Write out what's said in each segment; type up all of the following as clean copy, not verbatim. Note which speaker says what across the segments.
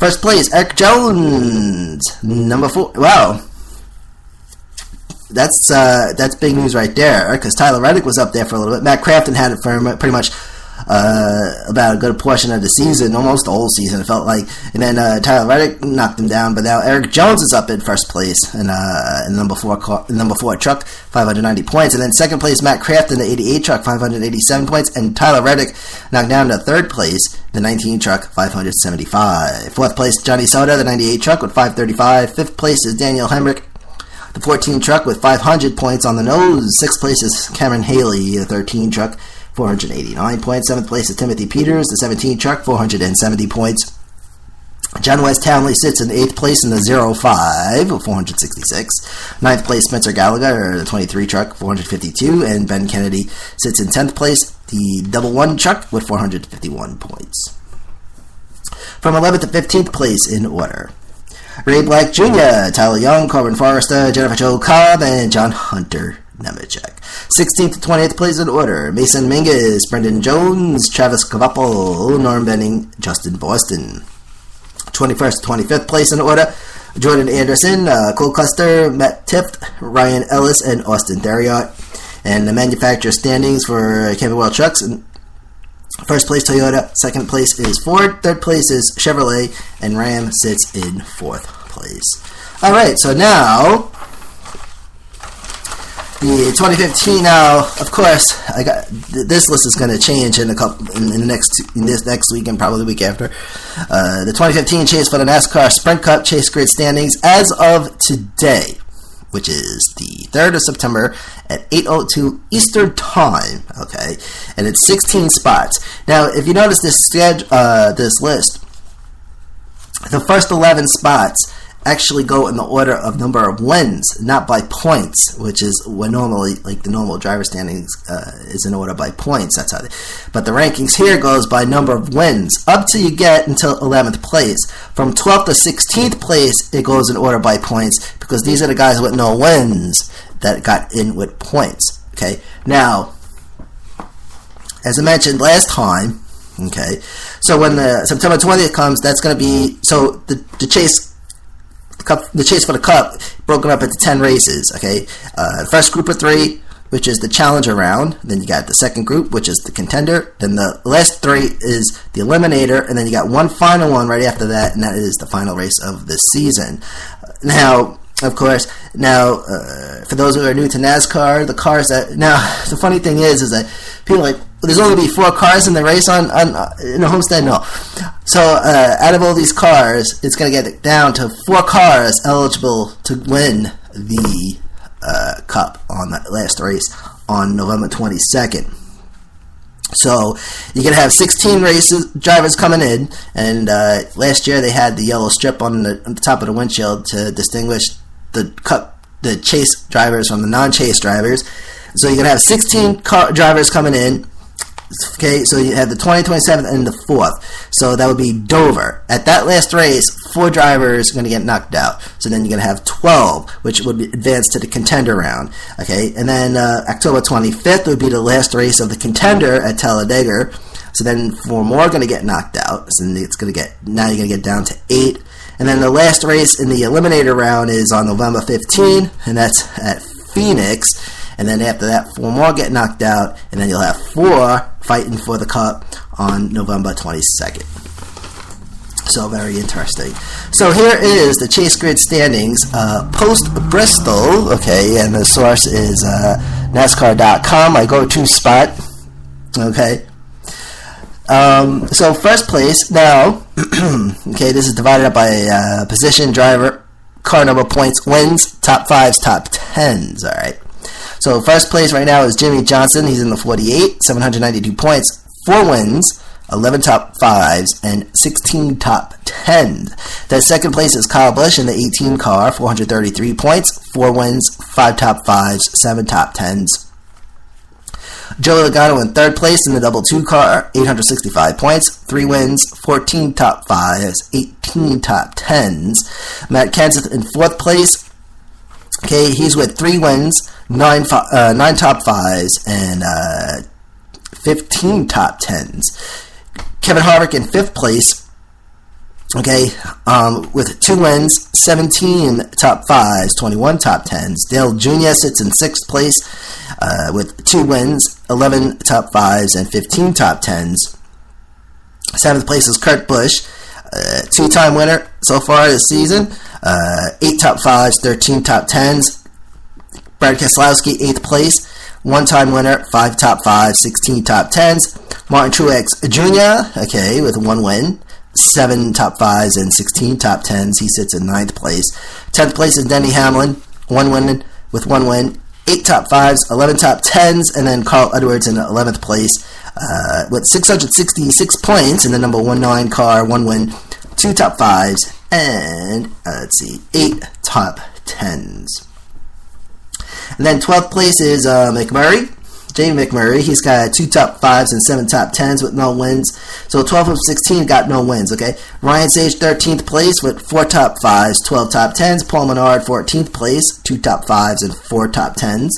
Speaker 1: First place, Eric Jones, number 4. Wow. That's big news right there, because Tyler Reddick was up there for a little bit. Matt Crafton had it for pretty much about a good portion of the season, almost the whole season, it felt like. And then Tyler Reddick knocked him down, but now Eric Jones is up in first place in number 4 truck, 590 points. And then second place, Matt Crafton, the 88 truck, 587 points. And Tyler Reddick knocked down to third place, the 19 truck, 575. Fourth place, Johnny Soda, the 98 truck, with 535. Fifth place is Daniel Hemrick, the 14 truck, with 500 points on the nose. Sixth place is Cameron Haley, the 13 truck, 489 points. Seventh place is Timothy Peters, the 17 truck, 470 points. John West Townley sits in 8th place in the 05, 466. Ninth place, Spencer Gallagher, the 23 truck, 452. And Ben Kennedy sits in 10th place, the double 1 truck, with 451 points. From 11th to 15th place in order: Ray Black Jr., Tyler Young, Corbin Forrester, Jennifer Jo Cobb, and John Hunter Nemechek. 16th to 20th place in order: Mason Mingus, Brendan Jones, Travis Kvapel, Norm Benning, Justin Boston. 21st to 25th place in order: Jordan Anderson, Cole Custer, Matt Tift, Ryan Ellis, and Austin Theriot. And the manufacturer standings for Camping World Trucks: first place Toyota, second place is Ford, third place is Chevrolet, and Ram sits in fourth place. Alright, so now the 2015. Now, of course, this list is going to change in this next week and probably the week after. The 2015 Chase for the NASCAR Sprint Cup Chase Grid standings as of today, which is the 3rd of September at 8:02 Eastern Time. Okay, and it's 16 spots. Now, if you notice this list, the first 11 spots actually go in the order of number of wins, not by points, which is when normally, like the normal driver standings is in order by points. That's how but the rankings here goes by number of wins up till you get until 11th place. From 12th to 16th place, it goes in order by points, because these are the guys with no wins that got in with points. Okay, now, as I mentioned last time, okay, so when the September 20th comes, that's going to be, so the Chase for the Cup broken up into 10 races. Okay, first group of 3, which is the Challenger round. Then you got the second group, which is the Contender. Then the last 3 is the Eliminator, and then you got one final one right after that, and that is the final race of the season. Now, of course, for those who are new to NASCAR, the cars that the funny thing is that people are like, there's only be 4 cars in the race in the Homestead. No, so out of all these cars, it's going to get down to 4 cars eligible to win the Cup on that last race on November 22nd. So you're going to have 16 drivers coming in, and last year they had the yellow strip on the top of the windshield to distinguish the Chase drivers from the non-Chase drivers. So you're going to have 16 drivers coming in. Okay, so you have the 20th, 27th, and the 4th. So that would be Dover. At that last race, 4 drivers are going to get knocked out. So then you're going to have 12, which would advance to the Contender round. Okay, and then October 25th would be the last race of the Contender at Talladega. So then 4 more are going to get knocked out. So then now you're going to get down to 8. And then the last race in the Eliminator round is on November 15, and that's at Phoenix. And then after that, 4 more get knocked out, and then you'll have 4 fighting for the Cup on November 22nd. So very interesting. So here is the Chase Grid standings post Bristol. Okay, and the source is NASCAR.com, my go-to spot. Okay. So first place now. Okay, this is divided up by position, driver, car number, points, wins, top 5s, top 10s. All right. So first place right now is Jimmy Johnson. He's in the 48, 792 points, 4 wins, 11 top 5s, and 16 top 10s. The second place is Kyle Busch in the 18 car, 433 points, 4 wins, 5 top 5s, 7 top 10s. Joey Logano in third place in the double 2 car, 865 points, 3 wins, 14 top 5s, 18 top 10s. Matt Kenseth in fourth place. Okay, he's with 3 wins, 9 top 5s, and 15 top 10s. Kevin Harvick in 5th place. Okay, with 2 wins, 17 top 5s, 21 top 10s. Dale Jr. sits in 6th place with 2 wins, 11 top 5s, and 15 top 10s. 7th place is Kurt Busch, 2-time winner so far this season, 8 top 5s, 13 top 10s. Brad Keselowski, 8th place, 1-time winner, 5 top 5s, 16 top 10s. Martin Truex Jr., okay, with 1 win, 7 top 5s, and 16 top 10s. He sits in 9th place. 10th place is Denny Hamlin, 1 win with 1 win, 8 top 5s, 11 top 10s, and then Carl Edwards in 11th place with 666 points in the number 19 car, 1 win, 2 top 5s, and 8 top 10s. And then 12th place is McMurray. Jamie McMurray, he's got 2 top 5s and 7 top 10s with no wins. So 12 of 16 got no wins, okay? Ryan Sage, 13th place with 4 top 5s, 12 top 10s. Paul Menard, 14th place, 2 top 5s and 4 top 10s.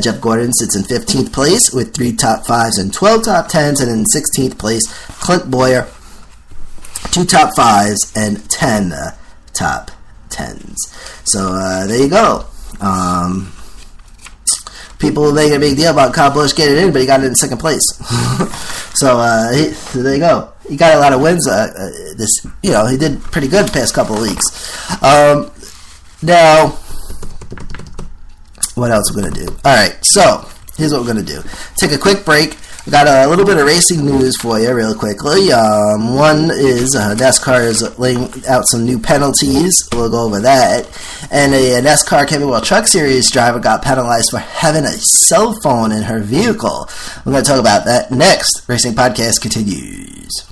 Speaker 1: Jeff Gordon sits in 15th place with 3 top 5s and 12 top 10s. And in 16th place, Clint Bowyer, 2 top 5s and 10 top 10s. So there you go. People were making a big deal about Kyle Busch getting in, but he got it in 2nd place. So there you go. He got a lot of wins. He did pretty good the past couple of weeks. Now, what else we're going to do? All right, so here's what we're going to do. Take a quick break. We got a little bit of racing news for you real quickly. One is NASCAR is laying out some new penalties. We'll go over that. And a NASCAR Camping World Truck Series driver got penalized for having a cell phone in her vehicle. We're going to talk about that next. Racing Podcast continues.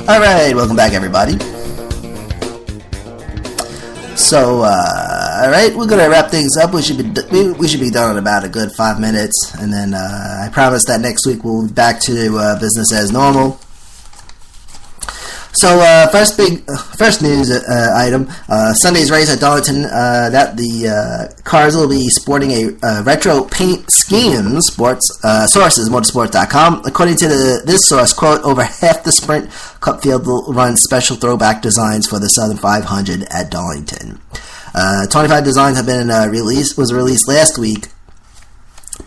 Speaker 1: Alright, welcome back everybody. So, alright, we're going to wrap things up. We should be done in about a good 5 minutes, and then I promise that next week we'll be back to business as normal. So, first news item, Sunday's race at Darlington, that the cars will be sporting a retro paint scheme, sources, motorsport.com. According to this source, quote, over half the Sprint Cup field will run special throwback designs for the Southern 500 at Darlington. 25 designs have been was released last week.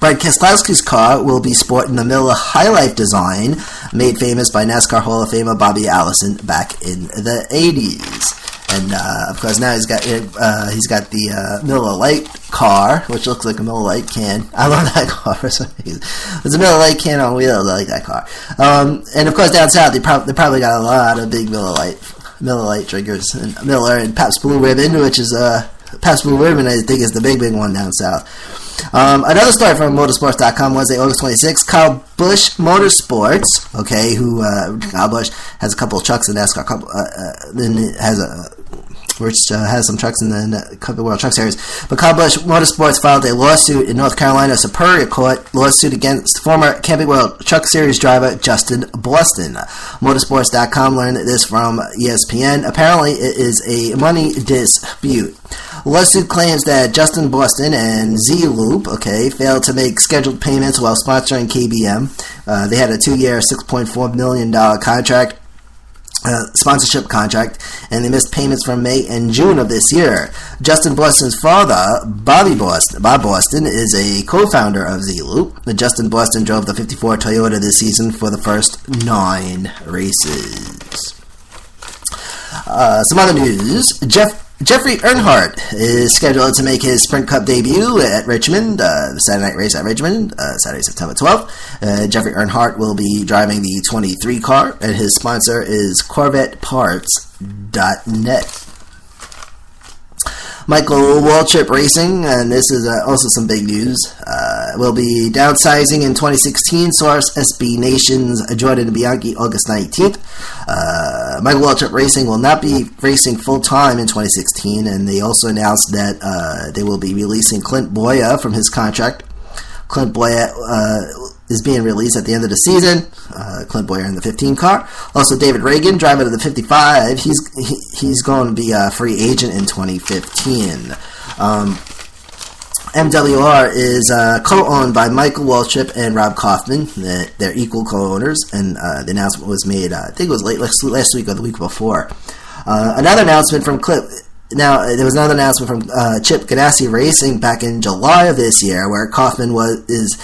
Speaker 1: Brad Keselowski's car will be sporting the Miller High Life design, made famous by NASCAR Hall of Famer Bobby Allison back in the 80s. And of course now he's got the Miller Lite car, which looks like a Miller Lite can. I love that car for some reason. It's a Miller Lite can on wheels. I like that car. And of course down south they probably got a lot of big Miller Lite drinkers, and Miller and Pabst Blue Ribbon, which is Pabst Blue Ribbon I think is the big one down south. Another story from motorsports.com Wednesday, August 26th. Kyle Busch Motorsports, okay, Kyle Busch has a couple of trucks in NASCAR, has some trucks in the Camping World Truck Series. But Kyle Busch Motorsports filed a lawsuit in North Carolina Superior Court, lawsuit against former Camping World Truck Series driver Justin Boston. Motorsports.com learned this from ESPN. Apparently, it is a money dispute. Lawsuit claims that Justin Boston and Z-Loop, failed to make scheduled payments while sponsoring KBM. They had a 2-year, $6.4 million contract. Sponsorship contract, and they missed payments from May and June of this year. Justin Boston's father, Bob Boston, is a co-founder of Z-Loop. Justin Boston drove the 54 Toyota this season for the first 9 races. Some other news. Jeffrey Earnhardt is scheduled to make his Sprint Cup debut at Richmond, the Saturday night race at Richmond, Saturday, September 12th. Jeffrey Earnhardt will be driving the 23 car, and his sponsor is CorvetteParts.net. Michael Waltrip Racing, and this is also some big news, will be downsizing in 2016. Source SB Nation's Jordan Bianchi, August 19th. Michael Waltrip Racing will not be racing full-time in 2016, and they also announced that they will be releasing Clint Boyer from his contract. Clint Boyer is being released at the end of the season. Clint Boyer in the 15 car. Also, David Reagan, driver of the 55, he's going to be a free agent in 2015. MWR is co-owned by Michael Waltrip and Rob Kaufman. They're equal co-owners, and the announcement was made, I think it was late last week or the week before. Another announcement from Clip. Now, there was another announcement from Chip Ganassi Racing back in July of this year, where Kaufman is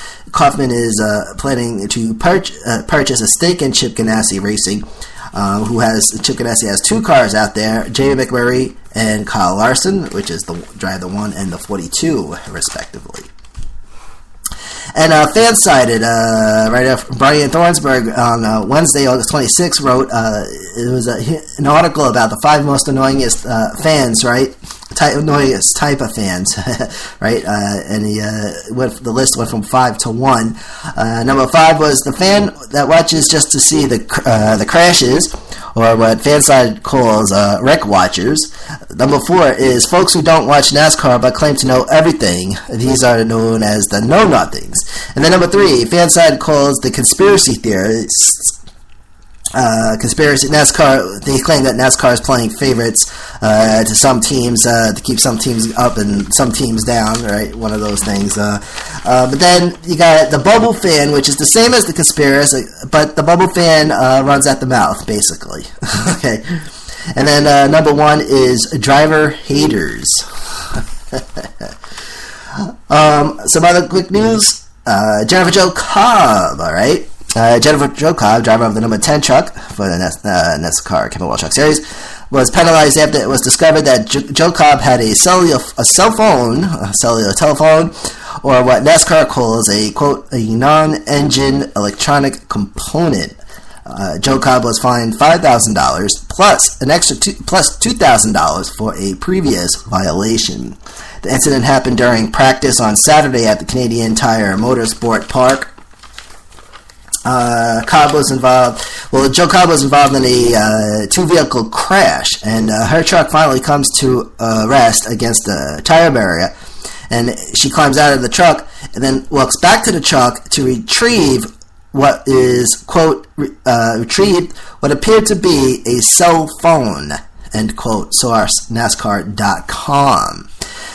Speaker 1: planning to purchase a stake in Chip Ganassi Racing, Chip Ganassi has 2 cars out there, Jamie McMurray and Kyle Larson, which is drive the 1 and the 42, respectively. And Fansided, writer Brian Thornsberg on Wednesday, August 26th, wrote, it was an article about the 5 most annoyingest fans, right? Annoyingest type of fans, right? And the list went from 5 to 1. Number 5 was the fan that watches just to see the crashes, or what Fanside calls wreck watchers. Number 4 is folks who don't watch NASCAR but claim to know everything. These are known as the know-nothings. And then number 3, Fanside calls the conspiracy theorists. NASCAR, they claim that NASCAR is playing favorites to some teams to keep some teams up and some teams down, right? One of those things. But then you got the bubble fan, which is the same as the conspiracy, but the bubble fan runs at the mouth, basically. Okay. And then number 1 is driver haters. Some other quick news. Jennifer Jo Cobb, all right? Jennifer Jo Cobb, driver of the number 10 truck for the NASCAR Camping World Truck Series, was penalized after it was discovered that Jo Cobb had a cellular telephone, or what NASCAR calls a, quote, a non-engine electronic component. Jo Cobb was fined $5,000 plus an extra $2,000 for a previous violation. The incident happened during practice on Saturday at the Canadian Tire Motorsport Park. Cobb was involved. Well, Jo Cobb was involved in a 2-vehicle crash, and her truck finally comes to rest against a tire barrier. And she climbs out of the truck and then walks back to the truck to retrieve what is, quote, retrieved what appeared to be a cell phone, end quote, source NASCAR.com.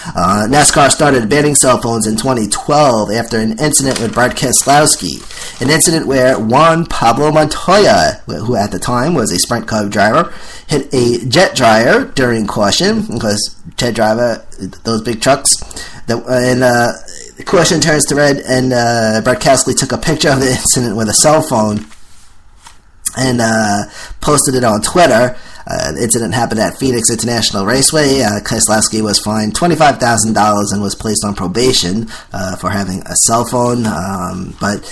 Speaker 1: NASCAR started banning cell phones in 2012 after an incident with Brad Keselowski, an incident where Juan Pablo Montoya, who at the time was a Sprint Cup driver, hit a jet dryer during caution, because jet driver, those big trucks, the caution turns to red, and Brad Keselowski took a picture of the incident with a cell phone and posted it on Twitter. The incident happened at Phoenix International Raceway. Keselowski was fined $25,000 and was placed on probation for having a cell phone. But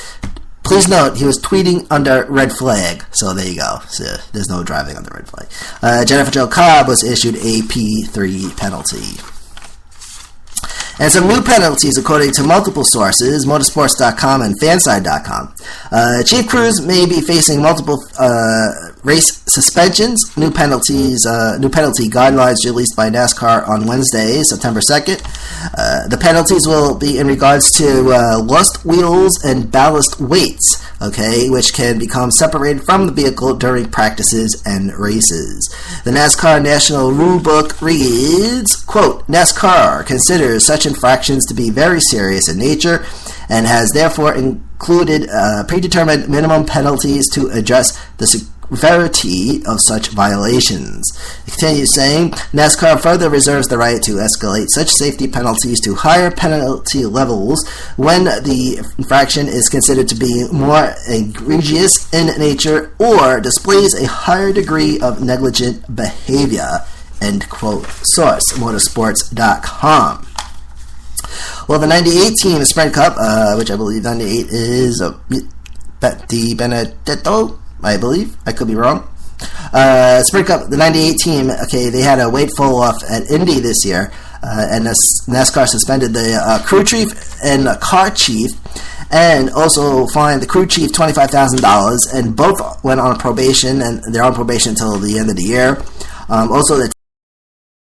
Speaker 1: please note, he was tweeting under red flag. So there you go. So there's no driving under red flag. Jennifer Jo Cobb was issued a P3 penalty. And some new penalties, according to multiple sources, motorsports.com and fanside.com. Chief Cruz may be facing multiple race suspensions. New penalty guidelines released by NASCAR on Wednesday, September 2nd. The penalties will be in regards to lost wheels and ballast weights, okay, which can become separated from the vehicle during practices and races. The NASCAR National Rule Book reads, quote, NASCAR considers such infractions to be very serious in nature and has therefore included predetermined minimum penalties to address the severity of such violations. It continues saying, NASCAR further reserves the right to escalate such safety penalties to higher penalty levels when the infraction is considered to be more egregious in nature or displays a higher degree of negligent behavior, end quote. Source, motorsports.com. Well, the 98 team Sprint Cup, which I believe 98 is Di Benedetto, I believe. I could be wrong. Sprint Cup, the 98 team, okay, they had a weight fall-off at Indy this year, and NASCAR suspended the crew chief and the car chief, and also fined the crew chief $25,000, and both went on probation, and they're on probation until the end of the year. Also, the